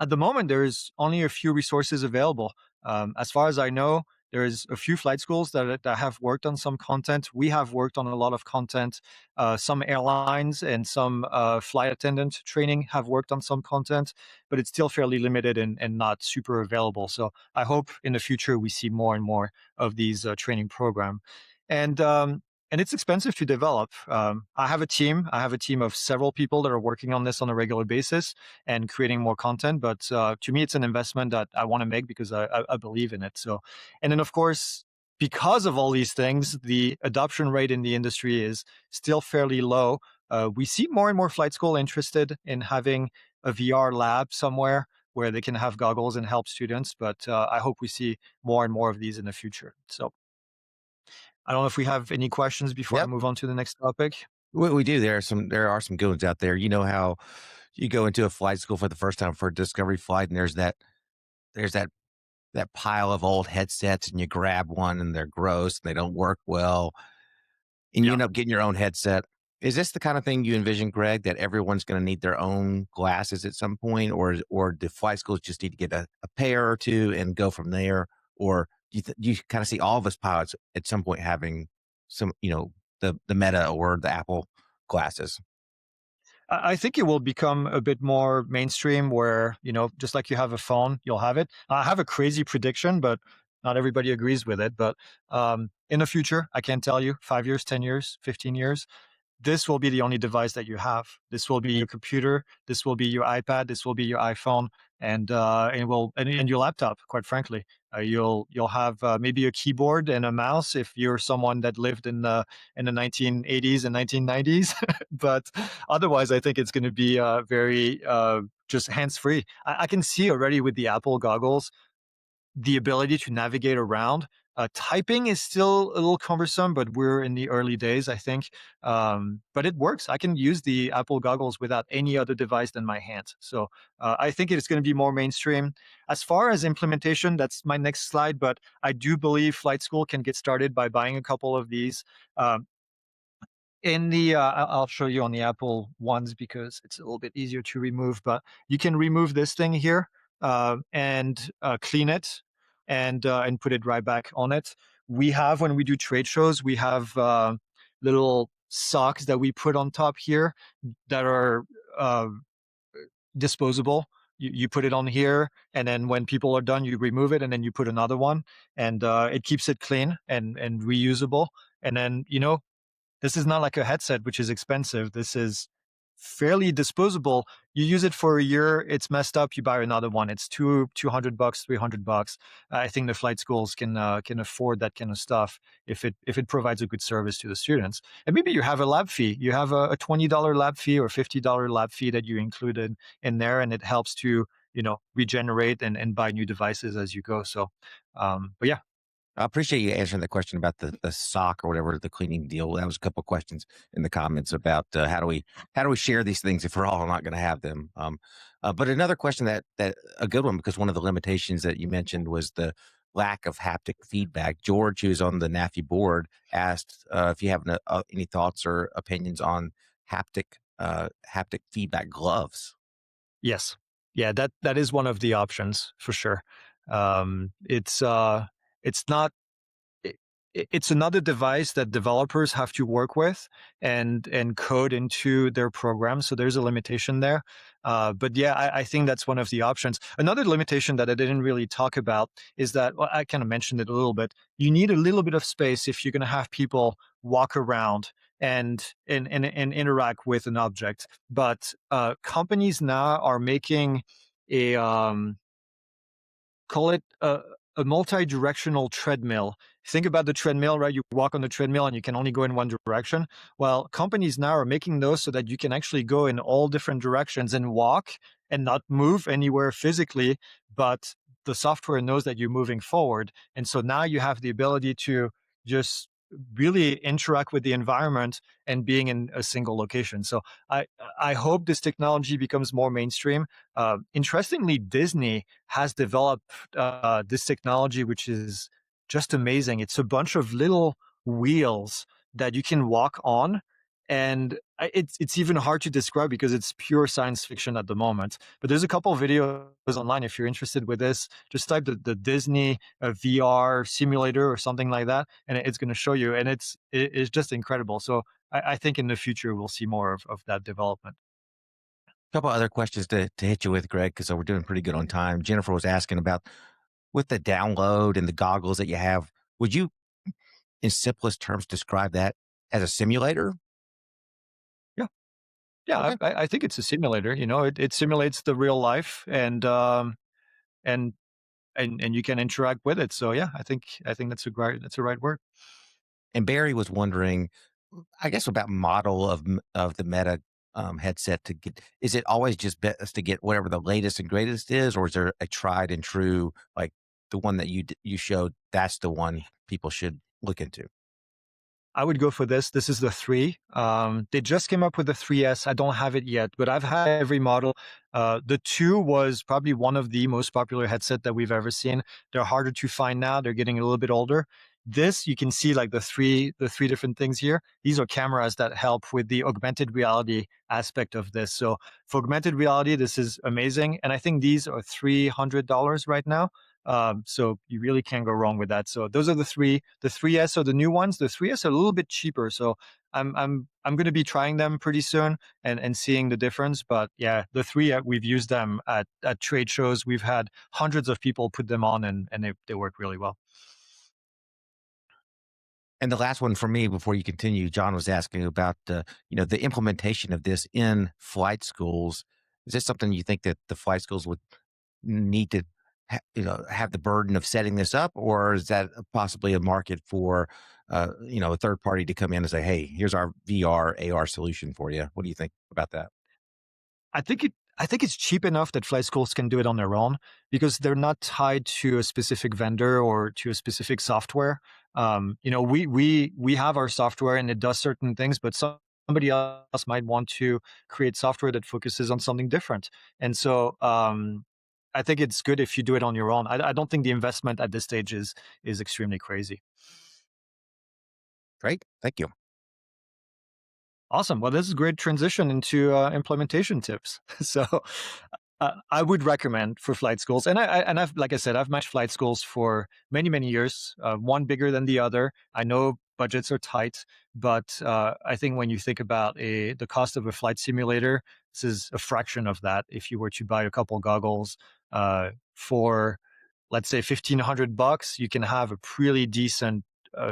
at the moment, there's only a few resources available. As far as I know, there's a few flight schools that have worked on some content. We have worked on a lot of content. Some airlines and some flight attendant training have worked on some content, but it's still fairly limited and not super available. So I hope in the future we see more and more of these training program. And and it's expensive to develop. I have a team. I have a team of several people that are working on this on a regular basis and creating more content. But to me, it's an investment that I want to make because I believe in it. So, and then of course, because of all these things, the adoption rate in the industry is still fairly low. We see more and more flight school interested in having a VR lab somewhere where they can have goggles and help students. But I hope we see more and more of these in the future. So I don't know if we have any questions before I Yep. move on to the next topic. We do. There are some good ones out there. You know how you go into a flight school for the first time for a discovery flight, and there's that pile of old headsets, and you grab one, and they're gross, and they don't work well, and you Yeah. end up getting your own headset. Is this the kind of thing you envision, Greg, that everyone's going to need their own glasses at some point, or do flight schools just need to get a pair or two and go from there? Or do you kind of see all of us pilots at some point having some, the Meta or the Apple glasses? I think it will become a bit more mainstream where, just like you have a phone, you'll have it. I have a crazy prediction, but not everybody agrees with it. But in the future, I can't tell you 5 years, 10 years, 15 years, this will be the only device that you have. This will be your computer. This will be your iPad. This will be your iPhone, and your laptop. Quite frankly, you'll have maybe a keyboard and a mouse if you're someone that lived in the 1980s and 1990s. But otherwise, I think it's going to be very just hands free. I can see already with the Apple goggles the ability to navigate around. Typing is still a little cumbersome, but we're in the early days, I think. But it works. I can use the Apple goggles without any other device than my hand. So I think it's going to be more mainstream. As far as implementation, that's my next slide. But I do believe flight school can get started by buying a couple of these. Um, I'll show you on the Apple ones because it's a little bit easier to remove. But you can remove this thing here and clean it and put it right back on it. We have when we do trade shows, we have little socks that we put on top here that are uh, disposable. You put it on here, and then when people are done, you remove it, and then you put another one, and it keeps it clean and reusable. And then this is not like a headset, which is expensive. This is fairly disposable. You use it for a year, it's messed up, you buy another one. It's $200, $300. I think the flight schools can afford that kind of stuff if it provides a good service to the students. And maybe you have a lab fee. You have a $20 lab fee or $50 lab fee that you included in there, and it helps to regenerate and buy new devices as you go. So, but yeah. I appreciate you answering the question about the sock or whatever the cleaning deal. That was a couple of questions in the comments about how do we share these things if we're all not going to have them. But another question that a good one, because one of the limitations that you mentioned was the lack of haptic feedback. George, who's on the NAFI board, asked if you have any thoughts or opinions on haptic feedback gloves. Yes. Yeah, that is one of the options for sure. It's not it, it's another device that developers have to work with and code into their program. So there's a limitation there. But yeah, I think that's one of the options. Another limitation that I didn't really talk about is that, well, I kind of mentioned it a little bit. You need a little bit of space if you're going to have people walk around and interact with an object. But companies now are making a call it a multi-directional treadmill. Think about the treadmill, right? You walk on the treadmill and you can only go in one direction. Well, companies now are making those so that you can actually go in all different directions and walk and not move anywhere physically, but the software knows that you're moving forward. And so now you have the ability to just really interact with the environment and being in a single location. So I I hope this technology becomes more mainstream. Interestingly, Disney has developed this technology, which is just amazing. It's a bunch of little wheels that you can walk on, and it's even hard to describe because it's pure science fiction at the moment. But there's a couple of videos online if you're interested with this. Just type the Disney VR simulator or something like that, and it's going to show you. And it's just incredible. So I think in the future we'll see more of that development. Couple other questions to hit you with, Greg, because we're doing pretty good on time. Jennifer was asking about with the download and the goggles that you have. Would you, in simplest terms, describe that as a simulator? Yeah, yeah. Okay. I think it's a simulator. You know, it simulates the real life, and and you can interact with it. So yeah, I think that's a right word. And Barry was wondering, I guess, about model of the Meta headset to get. Is it always just best to get whatever the latest and greatest is, or is there a tried and true, like the one that you showed? That's the one people should look into. I would go for this. This is the 3. They just came up with the 3S. I don't have it yet, but I've had every model. The 2 was probably one of the most popular headset that we've ever seen. They're harder to find now. They're getting a little bit older. This, you can see like the three different things here. These are cameras that help with the augmented reality aspect of this. So for augmented reality, this is amazing. And I think these are $300 right now. So you really can't go wrong with that. So those are the 3. The 3S are the new ones. The 3S are a little bit cheaper. So I'm going to be trying them pretty soon and seeing the difference. But yeah, the 3 we've used them at trade shows. We've had hundreds of people put them on, and they work really well. And the last one for me before you continue, John was asking about the implementation of this in flight schools. Is this something you think that the flight schools would need to have the burden of setting this up, or is that possibly a market for a third party to come in and say, hey, here's our VR AR solution for you? What do you think about that? I think it's cheap enough that flight schools can do it on their own because they're not tied to a specific vendor or to a specific software. We have our software and it does certain things, but somebody else might want to create software that focuses on something different. And so I think it's good if you do it on your own. I don't think the investment at this stage is extremely crazy. Great, thank you. Awesome. Well, this is a great transition into implementation tips. So, I would recommend for flight schools, and I've like I said, I've matched flight schools for many years. One bigger than the other. I know budgets are tight, but I think when you think about the cost of a flight simulator, this is a fraction of that. If you were to buy a couple goggles for, let's say, $1,500, you can have a pretty decent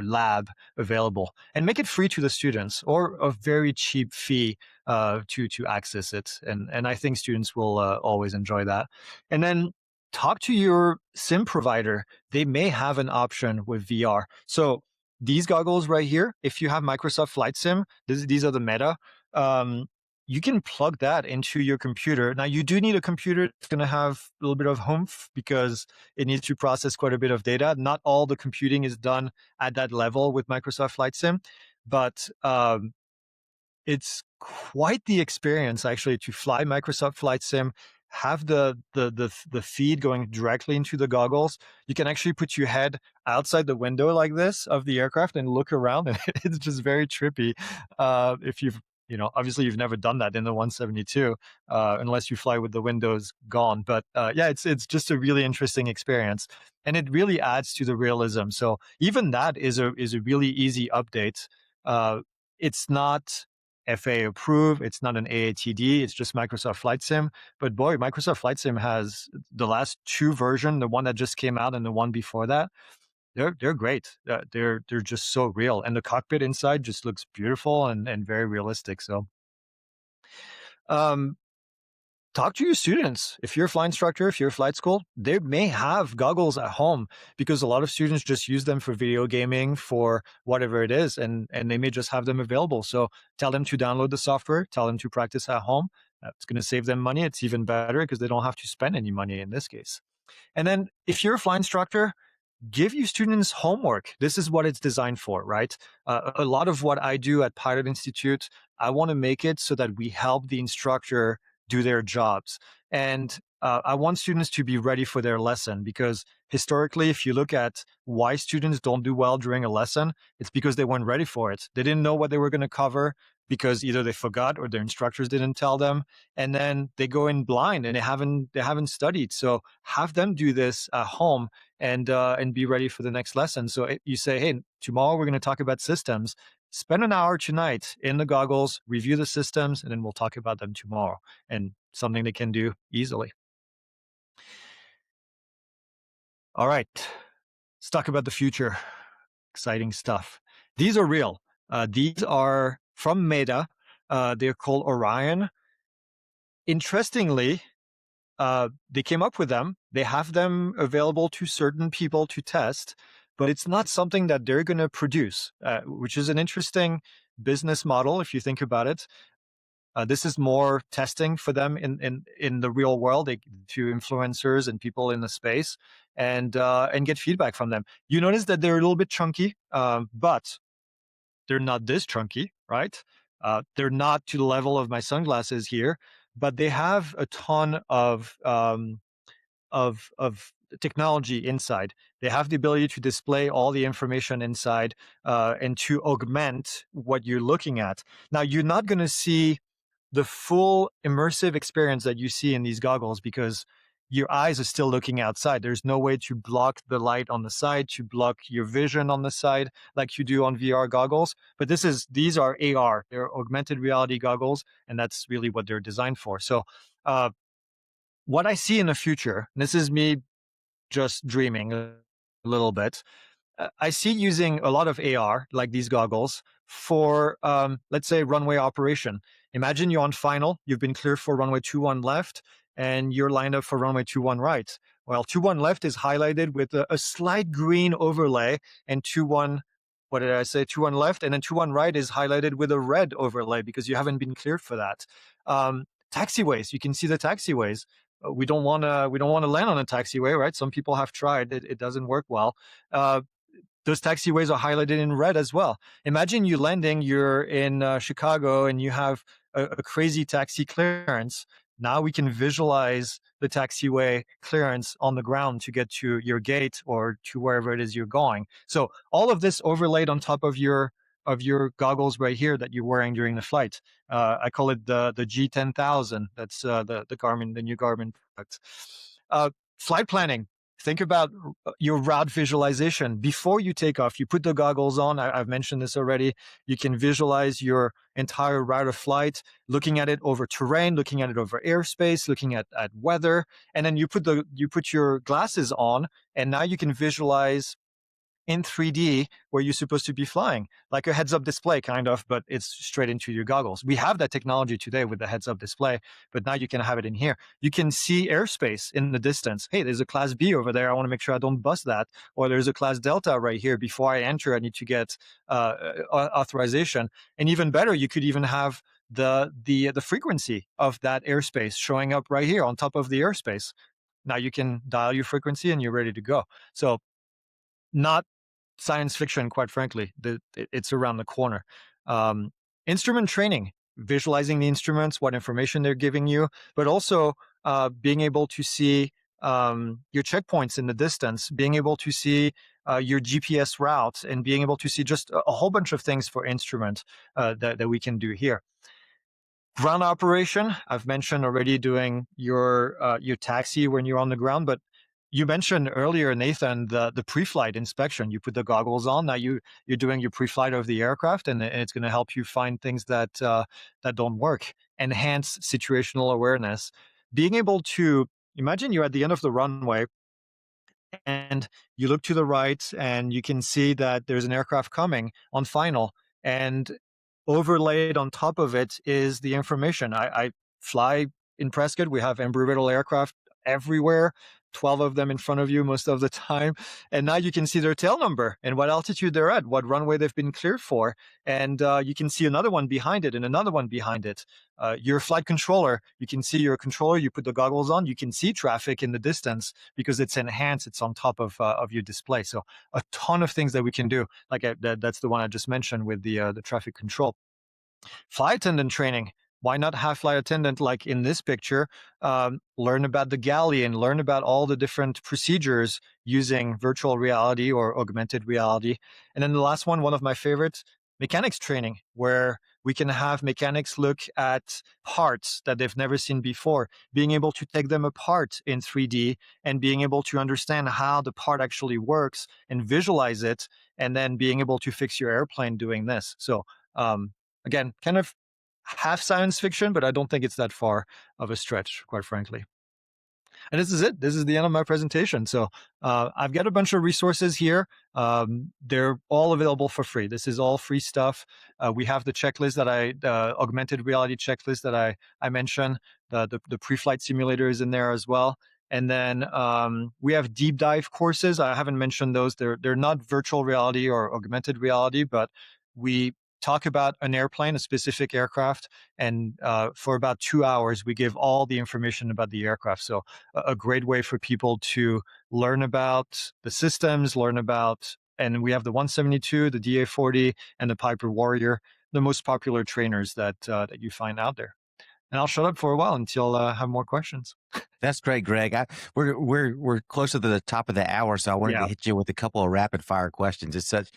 lab available and make it free to the students or a very cheap fee to access it. And I think students will always enjoy that. And then talk to your sim provider. They may have an option with VR. So these goggles right here, if you have Microsoft Flight Sim, these are the Meta. Um, you can plug that into your computer. Now, you do need a computer that's going to have a little bit of oomph because it needs to process quite a bit of data. Not all the computing is done at that level with Microsoft Flight Sim, but it's quite the experience actually to fly Microsoft Flight Sim, have the feed going directly into the goggles. You can actually put your head outside the window like this of the aircraft and look around, and it's just very trippy. If you've obviously you've never done that in the 172, unless you fly with the windows gone. But yeah, it's just a really interesting experience, and it really adds to the realism. So even that is a really easy update. Uh, it's not FAA approved. It's not an AATD. It's just Microsoft Flight Sim. But boy, Microsoft Flight Sim has the last 2 version, the one that just came out and the one before that. They're great. They're just so real, and the cockpit inside just looks beautiful and very realistic. So, um, talk to your students. If you're a flight instructor, if you're a flight school, they may have goggles at home because a lot of students just use them for video gaming, for whatever it is, and they may just have them available. So tell them to download the software, tell them to practice at home. It's going to save them money. It's even better because they don't have to spend any money in this case. And then if you're a flight instructor, give your students homework. This is what it's designed for, right? A lot of what I do at Pilot Institute, I want to make it so that we help the instructor do their jobs. And I want students to be ready for their lesson, because historically, if you look at why students don't do well during a lesson, it's because they weren't ready for it. They didn't know what they were going to cover, because either they forgot or their instructors didn't tell them, and then they go in blind and they haven't studied. So have them do this at home, and be ready for the next lesson. So you say, hey, tomorrow we're going to talk about systems. Spend an hour tonight in the goggles, review the systems, and then we'll talk about them tomorrow. And something they can do easily. All right, let's talk about the future. Exciting stuff. These are real. These are from Meta. They're called Orion. Interestingly, they came up with them. They have them available to certain people to test, but it's not something that they're going to produce, which is an interesting business model if you think about it. This is more testing for them in the real world, to influencers and people in the space, and get feedback from them. You notice that they're a little bit chunky, but they're not this chunky, right? They're not to the level of my sunglasses here, but they have a ton of technology inside. They have the ability to display all the information inside, and to augment what you're looking at. Now, you're not going to see the full immersive experience that you see in these goggles, because your eyes are still looking outside. There's no way to block the light on the side, to block your vision on the side like you do on VR goggles. But these are AR, they're augmented reality goggles, and that's really what they're designed for. So what I see in the future, and this is me just dreaming a little bit, I see using a lot of AR, like these goggles, for, let's say, runway operation. Imagine you're on final, you've been cleared for runway 21 left, and you're lined up for runway 21 right. Well, 21 left is highlighted with a slight green overlay, and 21, what did I say, 21 left, and then 21 right is highlighted with a red overlay because you haven't been cleared for that. Taxiways, you can see the taxiways. We don't want to land on a taxiway, right? Some people have tried; it doesn't work well. Those taxiways are highlighted in red as well. Imagine you landing, you're in Chicago, and you have a crazy taxi clearance. Now we can visualize the taxiway clearance on the ground to get to your gate or to wherever it is you're going. So all of this overlaid on top of your goggles right here that you're wearing during the flight. I call it the G10,000. That's the new Garmin product. Flight planning. Think about your route visualization before you take off. You put the goggles on. I've mentioned this already. You can visualize your entire route of flight, looking at it over terrain, looking at it over airspace, looking at weather, and then you put your glasses on, and now you can visualize in 3D where you're supposed to be flying, like a heads-up display kind of, but it's straight into your goggles. We have that technology today with the heads-up display, but now you can have it in here. You can see airspace in the distance. Hey, there's a Class B over there. I want to make sure I don't bust that. Or there's a Class Delta right here. Before I enter, I need to get authorization. And even better, you could even have the frequency of that airspace showing up right here on top of the airspace. Now you can dial your frequency and you're ready to go. So not science fiction, quite frankly. It's around the corner. Instrument training, visualizing the instruments, what information they're giving you, but also being able to see your checkpoints in the distance, being able to see your GPS route, and being able to see just a whole bunch of things for instrument that we can do here. Ground operation, I've mentioned already, doing your taxi when you're on the ground, but you mentioned earlier, Nathan, the pre-flight inspection. You put the goggles on. Now you're doing your pre-flight of the aircraft, and it's going to help you find things that don't work. Enhance situational awareness. Being able to imagine you're at the end of the runway, and you look to the right, and you can see that there's an aircraft coming on final, and overlaid on top of it is the information. I fly in Prescott. We have Embry-Riddle aircraft everywhere. 12 of them in front of you most of the time. And now you can see their tail number and what altitude they're at, what runway they've been cleared for. And you can see another one behind it and another one behind it. Your flight controller, you can see your controller, you put the goggles on, you can see traffic in the distance because it's enhanced, it's on top of your display. So a ton of things that we can do. Like that's the one I just mentioned with the traffic control. Flight attendant training. Why not have flight attendant like in this picture, learn about the galley and learn about all the different procedures using virtual reality or augmented reality. And then the last one of my favorites, mechanics training, where we can have mechanics look at parts that they've never seen before, being able to take them apart in 3D and being able to understand how the part actually works and visualize it, and then being able to fix your airplane doing this. So again, kind of half science fiction, but I don't think it's that far of a stretch, quite frankly. And this is it. This is the end of my presentation. So I've got a bunch of resources here. They're all available for free. This is all free stuff. We have the checklist the augmented reality checklist that I mentioned. The pre-flight simulator is in there as well. And then we have deep dive courses. I haven't mentioned those. They're not virtual reality or augmented reality, but we talk about an airplane, a specific aircraft, and for about 2 hours, we give all the information about the aircraft. So a great way for people to learn about the systems, and we have the 172, the DA-40, and the Piper Warrior, the most popular trainers that you find out there. And I'll shut up for a while until I have more questions. That's great, Greg. We're closer to the top of the hour, so I wanted to Yeah. hit you with a couple of rapid fire questions. It's such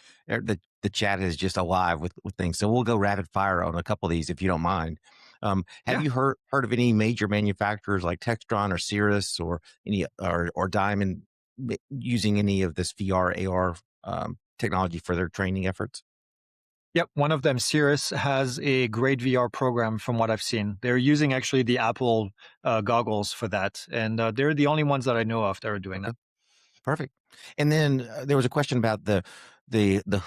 the chat is just alive with things, so we'll go rapid fire on a couple of these if you don't mind. Have Yeah. you heard of any major manufacturers like Textron or Cirrus or any or Diamond using any of this VR AR technology for their training efforts? Yep, one of them, Cirrus, has a great VR program from what I've seen. They're using actually the Apple goggles for that, and they're the only ones that I know of that are doing Okay. that. Perfect. And then there was a question about the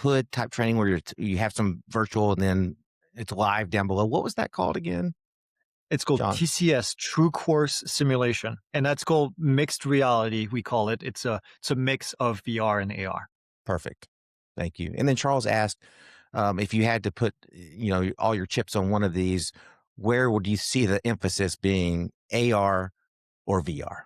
hood type training where you have some virtual and then it's live down below. What was that called again, It's called John? TCS, True Course Simulation, and that's called mixed reality. We call it. It's a mix of VR and AR. Perfect. Thank you. And then Charles asked if you had to put all your chips on one of these, where would you see the emphasis being, AR or VR?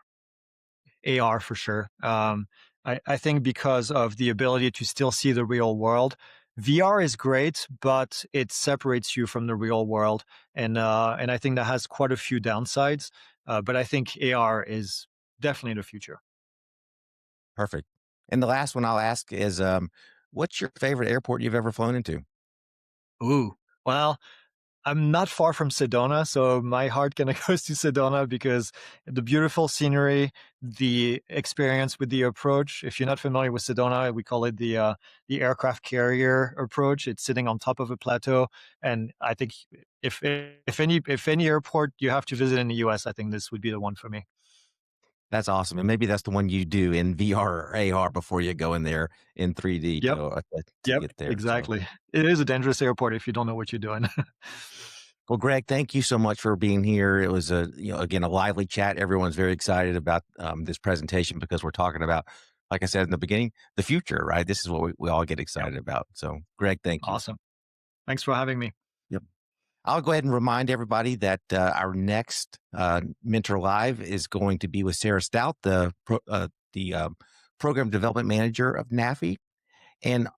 AR for sure. I think because of the ability to still see the real world, VR is great, but it separates you from the real world, and I think that has quite a few downsides. But I think AR is definitely the future. Perfect. And the last one I'll ask is, what's your favorite airport you've ever flown into? Ooh, well, I'm not far from Sedona, so my heart kind of goes to Sedona because the beautiful scenery, the experience with the approach. If you're not familiar with Sedona, we call it the aircraft carrier approach. It's sitting on top of a plateau, and I think if any airport you have to visit in the U.S., I think this would be the one for me. That's awesome, and maybe that's the one you do in VR or AR before you go in there in 3D Yep, to yep, get there, so exactly. It is a dangerous airport if you don't know what you're doing. well, Greg, thank you so much for being here. It was again, a lively chat. Everyone's very excited about this presentation because we're talking about, like I said in the beginning, the future, right? This is what we all get Yep, excited about. So, Greg, thank you. awesome. Thanks for having me. Yep. I'll go ahead and remind everybody that our next Mentor Live is going to be with Sarah Stout, the program development manager of NAFI, and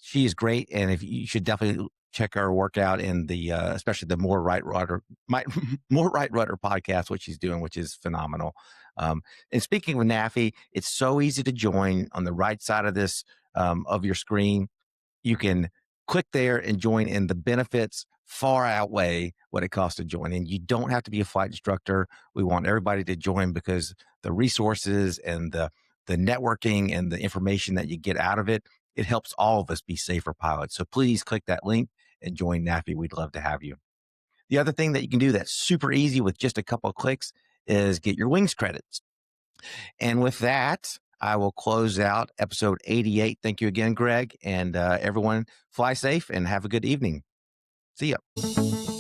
she is great. And if you should definitely check our work out in the especially the More Right Rudder podcast, what she's doing, which is phenomenal. And speaking of NAFI, it's so easy to join on the right side of this of your screen. You can click there and join, and the benefits far outweigh what it costs to join. And you don't have to be a flight instructor. We want everybody to join because the resources and the networking and the information that you get out of it, it helps all of us be safer pilots. So please click that link and join NAFI. We'd love to have you. The other thing that you can do that's super easy with just a couple of clicks is get your wings credits. And with that, I will close out episode 88. Thank you again, Greg. And everyone, fly safe and have a good evening. See ya.